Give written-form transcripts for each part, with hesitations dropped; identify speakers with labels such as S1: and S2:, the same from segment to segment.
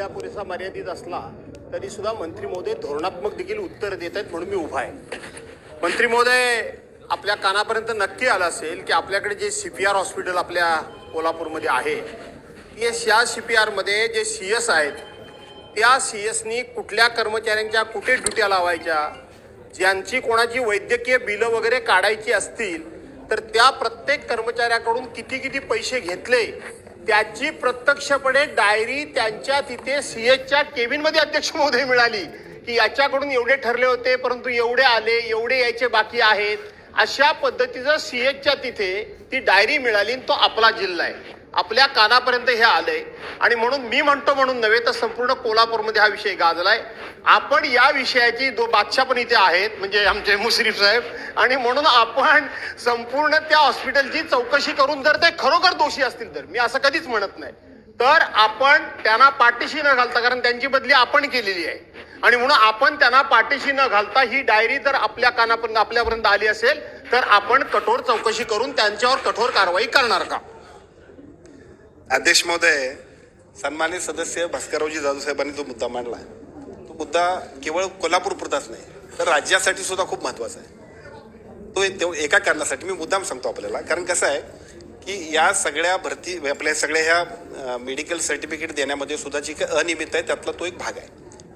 S1: मुद्दा पुरेसा मर्यादित असला तरी सुद्धा मंत्री महोदय धोरणात्मक देखील उत्तर देत आहेत, म्हणून मी उभा आहे. मंत्री महोदय, आपल्या कानापर्यंत नक्की आलं असेल की आपल्याकडे जे CPR हॉस्पिटल आपल्या कोल्हापूरमध्ये आहे, या CPR मध्ये जे CS आहेत, त्या CSनी कुठल्या कर्मचाऱ्यांच्या कुठे ड्युट्या लावायच्या, ज्यांची कोणाची वैद्यकीय बिलं वगैरे काढायची असतील तर त्या प्रत्येक कर्मचाऱ्याकडून किती किती पैसे घेतले त्याची प्रत्यक्षपणे डायरी त्यांच्या तिथे CSच्या केबिनमध्ये अध्यक्ष महोदय मिळाली की याच्याकडून एवढे ठरले होते परंतु एवढे आले, एवढे यायचे बाकी आहेत. अशा पद्धतीचं CSच्या तिथे ती डायरी मिळाली आणि तो आपला जिल्हा आहे. आपल्या कानापर्यंत हे आलंय आणि म्हणून मी म्हणतो म्हणून नव्हे तर संपूर्ण कोल्हापूरमध्ये हा विषय गाजलाय. आपण या विषयाची बादशाह पण इथे आहेत म्हणजे आमचे मुश्रीफ साहेब, आणि म्हणून आपण संपूर्ण त्या हॉस्पिटलची चौकशी करून जर ते खरोखर दोषी असतील तर, मी असं कधीच म्हणत नाही, तर आपण त्यांना पाठीशी न घालता, कारण त्यांची बदली आपण केलेली आहे आणि म्हणून आपण त्यांना पाठीशी न घालता ही डायरी जर आपल्या कानापर्यंत आपल्यापर्यंत आली असेल तर आपण कठोर चौकशी करून त्यांच्यावर कठोर कारवाई करणार का?
S2: अध्यक्ष महोदय, सन्मानित सदस्य भास्कररावजी जाधव साहेबांनी जो मुद्दा मांडला तो मुद्दा केवळ कोल्हापूर पुरताच नाही तर राज्यासाठी सुद्धा खूप महत्त्वाचा आहे. तो एका कारणासाठी मी मुद्दाम सांगतो आपल्याला, कारण कसं आहे की या सगळ्या भरती आपल्या सगळ्या ह्या मेडिकल सर्टिफिकेट देण्यामध्ये सुद्धा जी काही अनियमित आहे त्यातला तो एक भाग आहे.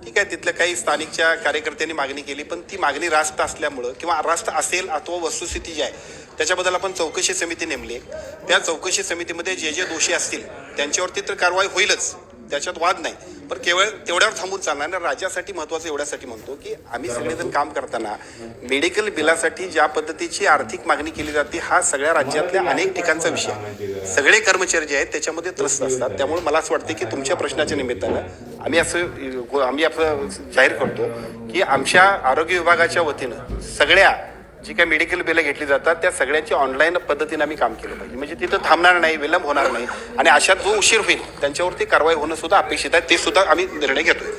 S2: ठीक आहे, तिथल्या काही स्थानिकच्या कार्यकर्त्यांनी मागणी केली पण ती मागणी रास्त असल्यामुळं किंवा रास्त असेल अथवा वस्तुस्थिती जी आहे त्याच्याबद्दल आपण चौकशी समिती नेमली. त्या चौकशी समितीमध्ये जे जे दोषी असतील त्यांच्यावरती तर कारवाई होईलच, त्याच्यात वाद नाही, पण केवळ तेवढ्यावर थांबून चालणार नाही. राज्यासाठी महत्त्वाचं एवढ्यासाठी म्हणतो की आम्ही सगळेजण काम करताना मेडिकल बिलासाठी ज्या पद्धतीची आर्थिक मागणी केली जाते हा सगळ्या राज्यातल्या अनेक ठिकाणचा विषय आहे. सगळे कर्मचारी जे आहेत त्याच्यामध्ये त्रस्त असतात. त्यामुळे मला असं वाटतं की तुमच्या प्रश्नाच्या निमित्तानं आम्ही असं जाहीर करतो की आमच्या आरोग्य विभागाच्या वतीनं सगळ्या जी काही मेडिकल बिलं घेतली जातात त्या सगळ्यांची ऑनलाईन पद्धतीने आम्ही काम केलं पाहिजे, म्हणजे तिथं थांबणार नाही, विलंब होणार नाही आणि अशात जो उशीर होईल त्यांच्यावरती कारवाई होणं सुद्धा अपेक्षित आहे. ते सुद्धा आम्ही निर्णय घेतोय.